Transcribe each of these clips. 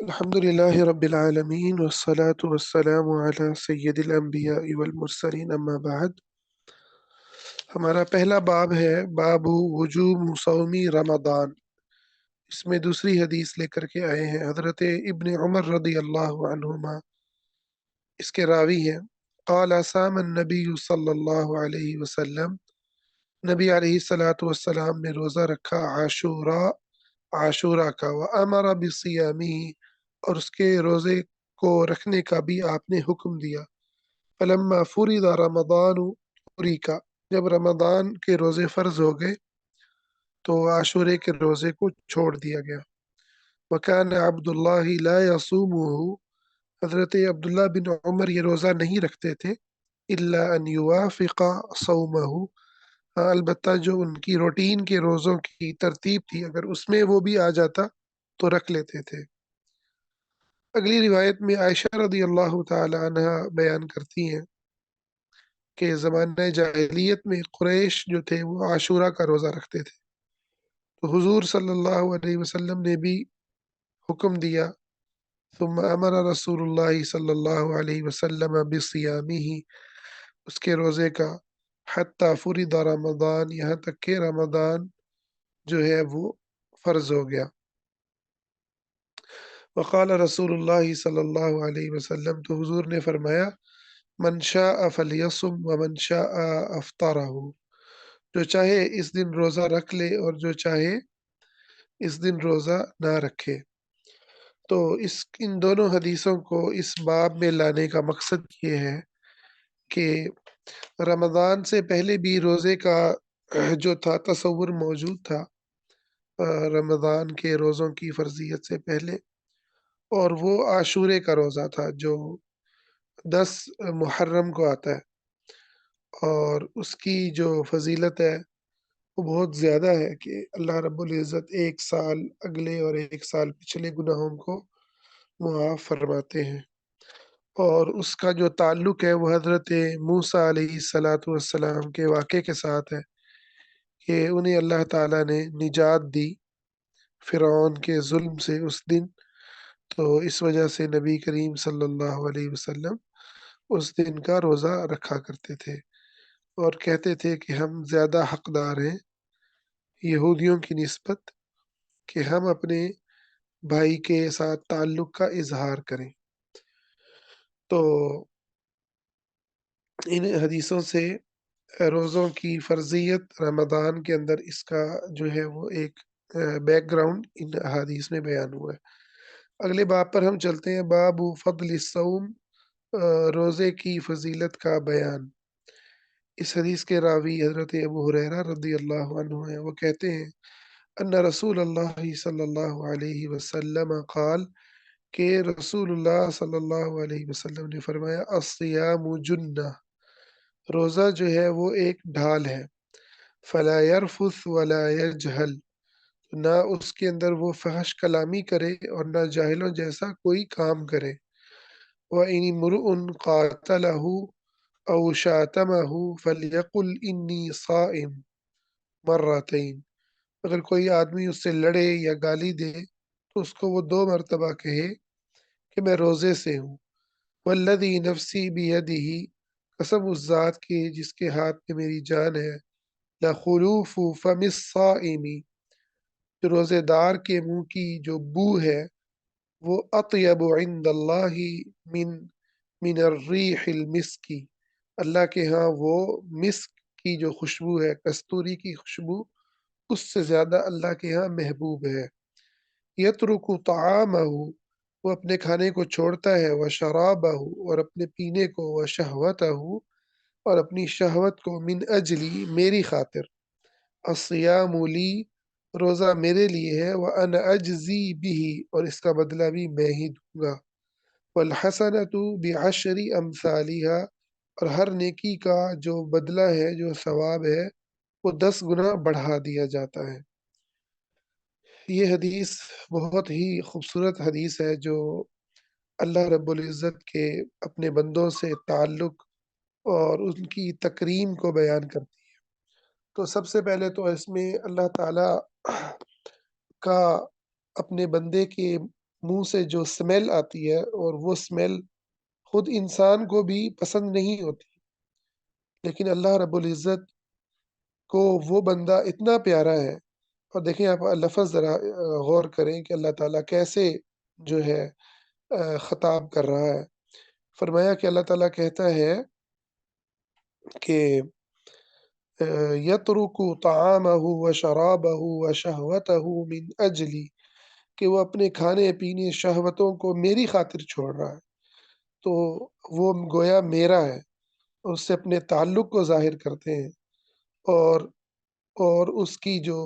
الحمد لله رب العالمين والصلاة والسلام على سید الانبیاء والمرسلین اما بعد۔ ہمارا پہلا باب ہے باب وجوب صومی رمضان۔ اس میں دوسری حدیث لے کر کے آئے ہیں حضرت ابن عمر رضی اللہ عنہما، اس کے راوی ہیں۔ قال صام النبی صلی اللہ علیہ وسلم، نبی علیہ الصلاۃ والسلام نے روزہ رکھا عاشورہ کا، وامر بصیامہ، اور اس کے روزے کو رکھنے کا بھی آپ نے حکم دیا۔ فلما فرض رمضان کا، جب رمضان کے روزے فرض ہو گئے تو عاشورے کے روزے کو چھوڑ دیا گیا۔ وکان عبداللہ لا یصومہ، حضرت عبداللہ بن عمر یہ روزہ نہیں رکھتے تھے، الا ان یوافق صومہ، ہاں البتہ جو ان کی روٹین کے روزوں کی ترتیب تھی اگر اس میں وہ بھی آ جاتا تو رکھ لیتے تھے۔ اگلی روایت میں عائشہ رضی اللہ تعالی عنہ بیان کرتی ہیں کہ زمانہ جاہلیت میں قریش جو تھے وہ عاشورہ کا روزہ رکھتے تھے، تو حضور صلی اللہ علیہ وسلم نے بھی حکم دیا۔ ثم امر رسول اللہ صلی اللہ علیہ وسلم بصیامہ، اس کے روزے کا، حتی فرض رمضان، یہاں تک کہ رمضان جو ہے وہ فرض ہو گیا۔ وقال رسول اللہ صلی اللہ علیہ وسلم، تو حضور نے فرمایا، من شاء فلیصم ومن شاء افطرہ، جو چاہے اس دن روزہ رکھ لے اور جو چاہے اس دن روزہ نہ رکھے۔ تو ان دونوں حدیثوں کو اس باب میں لانے کا مقصد یہ ہے کہ رمضان سے پہلے بھی روزے کا جو تھا تصور موجود تھا، رمضان کے روزوں کی فرضیت سے پہلے، اور وہ عاشورے کا روزہ تھا جو 10 محرم کو آتا ہے، اور اس کی جو فضیلت ہے وہ بہت زیادہ ہے کہ اللہ رب العزت ایک سال اگلے اور ایک سال پچھلے گناہوں کو معاف فرماتے ہیں۔ اور اس کا جو تعلق ہے وہ حضرت موسیٰ علیہ الصلاۃ والسلام کے واقعے کے ساتھ ہے کہ انہیں اللہ تعالیٰ نے نجات دی فرعون کے ظلم سے اس دن، تو اس وجہ سے نبی کریم صلی اللہ علیہ وسلم اس دن کا روزہ رکھا کرتے تھے اور کہتے تھے کہ ہم زیادہ حقدار ہیں یہودیوں کی نسبت کہ ہم اپنے بھائی کے ساتھ تعلق کا اظہار کریں۔ تو ان حدیثوں سے روزوں کی فرضیت رمضان کے اندر اس کا جو ہے وہ ایک بیک گراؤنڈ ان حدیث میں بیان ہوا ہے۔ اگلے باب پر ہم چلتے ہیں، باب فضل الصوم، روزے کی فضیلت کا بیان۔ اس حدیث کے راوی حضرت ابو ہریرہ رضی اللہ عنہ ہیں، وہ کہتے ہیں ان رسول اللہ صلی اللہ علیہ وسلم قال، کہ رسول اللہ صلی اللہ علیہ وسلم نے فرمایا، الصیام جنہ، روزہ جو ہے وہ ایک ڈھال ہے، فلا یرفث ولا یجہل، نہ اس کے اندر وہ فحش کلامی کرے اور نہ جاہلوں جیسا کوئی کام کرے۔ وَإِنِ امْرُؤٌ قَاتَلَهُ أَوْ شَاتَمَهُ فَلْيَقُلْ إِنِّي صَائِمٌ مرتين، اگر کوئی آدمی اس سے لڑے یا گالی دے تو اس کو وہ 2 مرتبہ کہے کہ میں روزے سے ہوں۔ والذی نفسی بیدہ، قسم اس ذات کی جس کے ہاتھ میں میری جان ہے، لخلوف فم الصائم، جو روزے دار کے منہ کی جو بو ہے وہ اطیب عند اللہ من من الریح المسکی، اللہ کے ہاں وہ مسک کی جو خوشبو ہے، کستوری کی خوشبو، اس سے زیادہ اللہ کے ہاں محبوب ہے۔ یترک طعامہ، وہ اپنے کھانے کو چھوڑتا ہے، وشرابہ، اور اپنے پینے کو، وشہوتہ، اور اپنی شہوت کو، من اجلی، میری خاطر، الصیام لی، روزہ میرے لیے ہے، وَأَنَا أَجْزِي بِهِ، اور اس کا بدلہ بھی میں ہی دوں گا، وَالْحَسَنَةُ بِعَشْرِ أَمْثَالِهَا، اور ہر نیکی کا جو بدلہ ہے، جو ثواب ہے، وہ 10 گنا بڑھا دیا جاتا ہے۔ یہ حدیث بہت ہی خوبصورت حدیث ہے جو اللہ رب العزت کے اپنے بندوں سے تعلق اور ان کی تکریم کو بیان کرتی ہے۔ تو سب سے پہلے تو اس میں اللہ تعالیٰ کا اپنے بندے کے منہ سے جو اسمیل آتی ہے، اور وہ اسمیل خود انسان کو بھی پسند نہیں ہوتی، لیکن اللہ رب العزت کو وہ بندہ اتنا پیارا ہے۔ اور دیکھیں آپ لفظ ذرا غور کریں کہ اللہ تعالیٰ کیسے جو ہے خطاب کر رہا ہے۔ فرمایا کہ اللہ تعالیٰ کہتا ہے کہ یترک طعامہ و شرابہ و شہوتہ من اجلی، کہ وہ اپنے کھانے پینے شہوتوں کو میری خاطر چھوڑ رہا ہے، تو وہ گویا میرا ہے، اور اس سے اپنے تعلق کو ظاہر کرتے ہیں، اور اس کی جو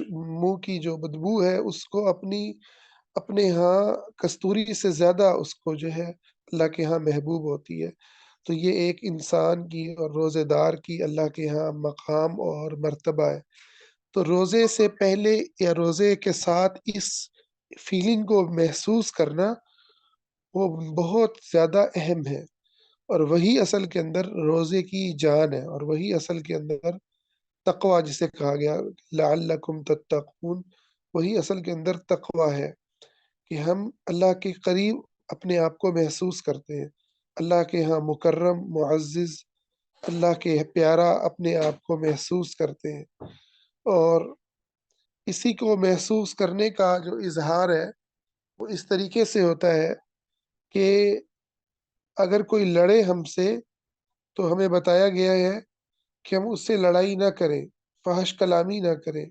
منہ کی جو بدبو ہے اس کو اپنے ہاں کستوری سے زیادہ اس کو جو ہے اللہ کے ہاں محبوب ہوتی ہے۔ تو یہ ایک انسان کی اور روزے دار کی اللہ کے ہاں مقام اور مرتبہ ہے۔ تو روزے سے پہلے یا روزے کے ساتھ اس فیلنگ کو محسوس کرنا وہ بہت زیادہ اہم ہے، اور وہی اصل کے اندر روزے کی جان ہے، اور وہی اصل کے اندر تقوی جسے کہا گیا لعلکم تتقون، وہی اصل کے اندر تقوی ہے کہ ہم اللہ کے قریب اپنے آپ کو محسوس کرتے ہیں، اللہ کے ہاں مکرم معزز، اللہ کے پیارا اپنے آپ کو محسوس کرتے ہیں۔ اور اسی کو محسوس کرنے کا جو اظہار ہے وہ اس طریقے سے ہوتا ہے کہ اگر کوئی لڑے ہم سے تو ہمیں بتایا گیا ہے کہ ہم اس سے لڑائی نہ کریں، فحش کلامی نہ کریں،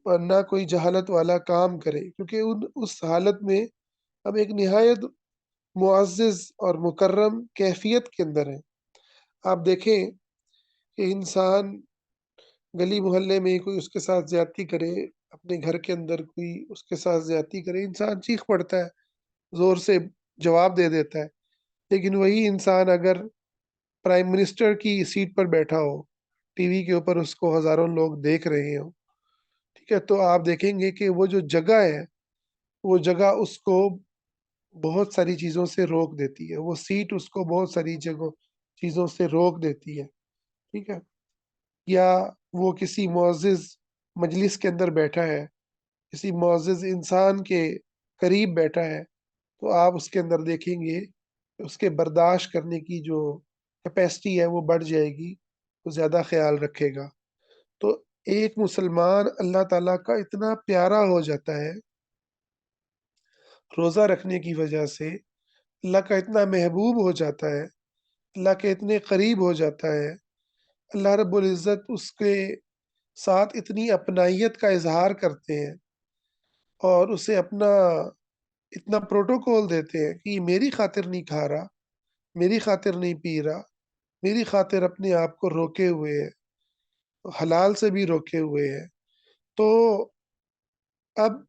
اور نہ کوئی جہالت والا کام کرے، کیونکہ اس حالت میں ہم ایک نہایت معزز اور مکرم کیفیت کے اندر ہیں۔ آپ دیکھیں کہ انسان گلی محلے میں کوئی اس کے ساتھ زیادتی کرے، اپنے گھر کے اندر کوئی اس کے ساتھ زیادتی کرے، انسان چیخ پڑتا ہے، زور سے جواب دے دیتا ہے، لیکن وہی انسان اگر پرائم منسٹر کی سیٹ پر بیٹھا ہو، ٹی وی کے اوپر اس کو ہزاروں لوگ دیکھ رہے ہوں، ٹھیک ہے، تو آپ دیکھیں گے کہ وہ جو جگہ ہے، وہ جگہ اس کو بہت ساری چیزوں سے روک دیتی ہے، وہ سیٹ اس کو بہت ساری چیزوں سے روک دیتی ہے، ٹھیک ہے۔ یا وہ کسی معزز مجلس کے اندر بیٹھا ہے، کسی معزز انسان کے قریب بیٹھا ہے، تو آپ اس کے اندر دیکھیں گے کہ اس کے برداشت کرنے کی جو کیپیسٹی ہے وہ بڑھ جائے گی، وہ زیادہ خیال رکھے گا۔ تو ایک مسلمان اللہ تعالیٰ کا اتنا پیارا ہو جاتا ہے روزہ رکھنے کی وجہ سے، اللہ کا اتنا محبوب ہو جاتا ہے، اللہ کے اتنے قریب ہو جاتا ہے، اللہ رب العزت اس کے ساتھ اتنی اپنائیت کا اظہار کرتے ہیں، اور اسے اپنا اتنا پروٹوکول دیتے ہیں کہ یہ میری خاطر نہیں کھا رہا، میری خاطر نہیں پی رہا، میری خاطر اپنے آپ کو روکے ہوئے ہے، حلال سے بھی روکے ہوئے ہے۔ تو اب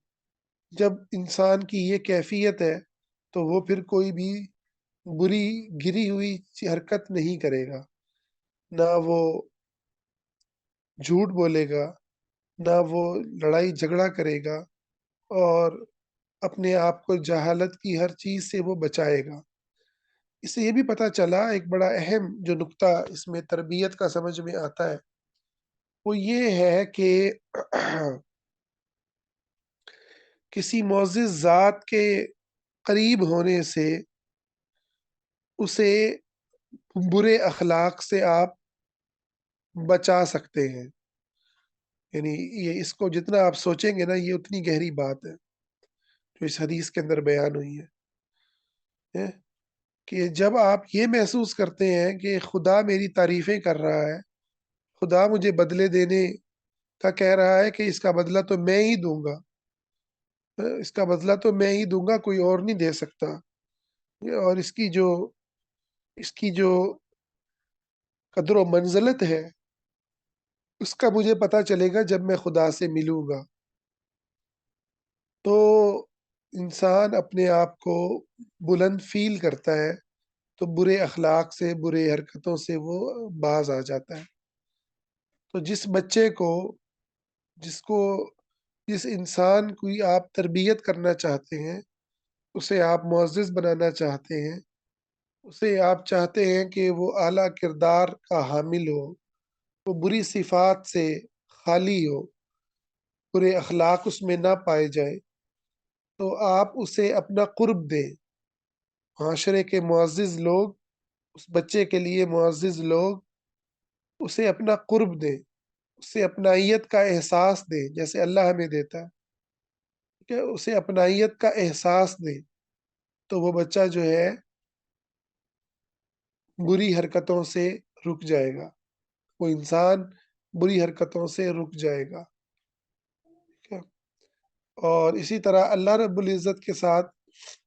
جب انسان کی یہ کیفیت ہے تو وہ پھر کوئی بھی بری گری ہوئی حرکت نہیں کرے گا، نہ وہ جھوٹ بولے گا، نہ وہ لڑائی جھگڑا کرے گا، اور اپنے آپ کو جہالت کی ہر چیز سے وہ بچائے گا۔ اس سے یہ بھی پتہ چلا، ایک بڑا اہم جو نقطہ اس میں تربیت کا سمجھ میں آتا ہے وہ یہ ہے کہ کسی معزز ذات کے قریب ہونے سے اسے برے اخلاق سے آپ بچا سکتے ہیں، یعنی یہ اس کو جتنا آپ سوچیں گے نا یہ اتنی گہری بات ہے جو اس حدیث کے اندر بیان ہوئی ہے کہ جب آپ یہ محسوس کرتے ہیں کہ خدا میری تعریفیں کر رہا ہے، خدا مجھے بدلے دینے کا کہہ رہا ہے کہ اس کا بدلہ تو میں ہی دوں گا، اس کا بدلہ تو میں ہی دوں گا، کوئی اور نہیں دے سکتا، اور اس کی جو قدر و منزلت ہے اس کا مجھے پتہ چلے گا جب میں خدا سے ملوں گا۔ تو انسان اپنے آپ کو بلند فیل کرتا ہے، تو برے اخلاق سے، برے حرکتوں سے وہ باز آ جاتا ہے۔ تو جس بچے کو جس کو جس انسان کی آپ تربیت کرنا چاہتے ہیں، اسے آپ معزز بنانا چاہتے ہیں، اسے آپ چاہتے ہیں کہ وہ اعلیٰ کردار کا حامل ہو، وہ بری صفات سے خالی ہو، برے اخلاق اس میں نہ پائے جائیں، تو آپ اسے اپنا قرب دیں۔ معاشرے کے معزز لوگ اس بچے کے لیے معزز لوگ اسے اپنا قرب دیں، اسے اپنائیت کا احساس دیں جیسے اللہ ہمیں دیتا ہے، ٹھیک ہے؟ اسے اپنائیت کا احساس دیں، تو وہ بچہ جو ہے بری حرکتوں سے رک جائے گا، وہ انسان بری حرکتوں سے رک جائے گا، ٹھیک ہے؟ اور اسی طرح اللہ رب العزت کے ساتھ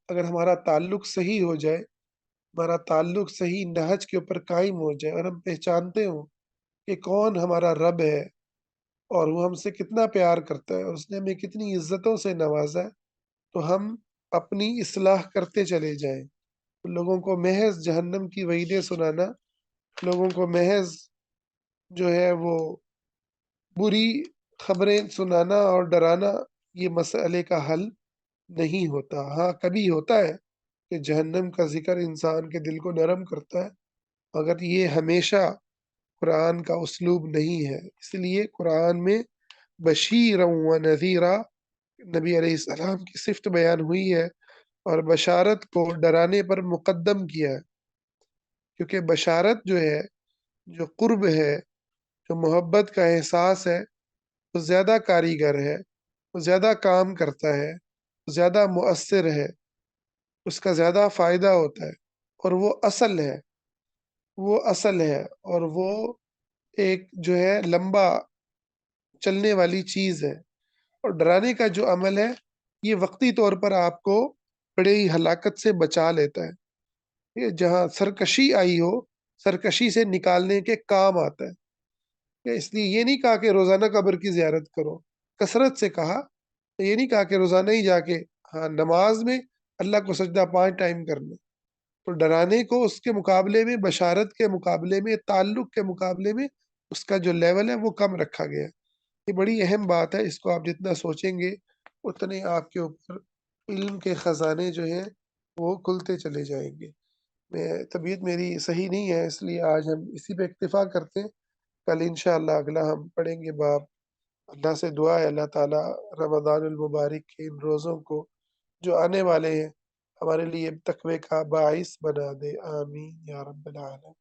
اگر ہمارا تعلق صحیح ہو جائے، ہمارا تعلق صحیح نہج کے اوپر قائم ہو جائے اور ہم پہچانتے ہوں کہ کون ہمارا رب ہے اور وہ ہم سے کتنا پیار کرتا ہے اور اس نے ہمیں کتنی عزتوں سے نوازا ہے، تو ہم اپنی اصلاح کرتے چلے جائیں۔ لوگوں کو محض جہنم کی وعیدیں سنانا، لوگوں کو محض جو ہے وہ بری خبریں سنانا اور ڈرانا، یہ مسئلے کا حل نہیں ہوتا۔ ہاں، کبھی ہوتا ہے کہ جہنم کا ذکر انسان کے دل کو نرم کرتا ہے، مگر یہ ہمیشہ قرآن کا اسلوب نہیں ہے۔ اس لیے قرآن میں بشیرا و نذیرا نبی علیہ السلام کی صفت بیان ہوئی ہے اور بشارت کو ڈرانے پر مقدم کیا ہے، کیونکہ بشارت جو ہے، جو قرب ہے، جو محبت کا احساس ہے، وہ زیادہ کاریگر ہے، وہ زیادہ کام کرتا ہے، وہ زیادہ مؤثر ہے، اس کا زیادہ فائدہ ہوتا ہے اور وہ اصل ہے، وہ اصل ہے اور وہ ایک جو ہے لمبا چلنے والی چیز ہے۔ اور ڈرانے کا جو عمل ہے، یہ وقتی طور پر آپ کو بڑے ہی ہلاکت سے بچا لیتا ہے۔ یہ جہاں سرکشی آئی ہو، سرکشی سے نکالنے کے کام آتا ہے۔ کہ اس لیے یہ نہیں کہا کہ روزانہ قبر کی زیارت کرو، کثرت سے کہا، یہ نہیں کہا کہ روزانہ ہی جا کے، ہاں نماز میں اللہ کو سجدہ 5 ٹائم کرنا۔ تو ڈرانے کو اس کے مقابلے میں، بشارت کے مقابلے میں، تعلق کے مقابلے میں اس کا جو لیول ہے وہ کم رکھا گیا ہے۔ یہ بڑی اہم بات ہے، اس کو آپ جتنا سوچیں گے اتنے آپ کے اوپر علم کے خزانے جو ہیں وہ کھلتے چلے جائیں گے۔ طبیعت میری صحیح نہیں ہے، اس لیے آج ہم اسی پہ اکتفا کرتے ہیں، کل انشاءاللہ اگلا ہم پڑھیں گے باب۔ اللہ سے دعا ہے اللہ تعالیٰ رمضان المبارک کے ان روزوں کو جو آنے والے ہیں ہمارے لیے تقوی کا باعث بنا دے، آمین یا رب العالمین۔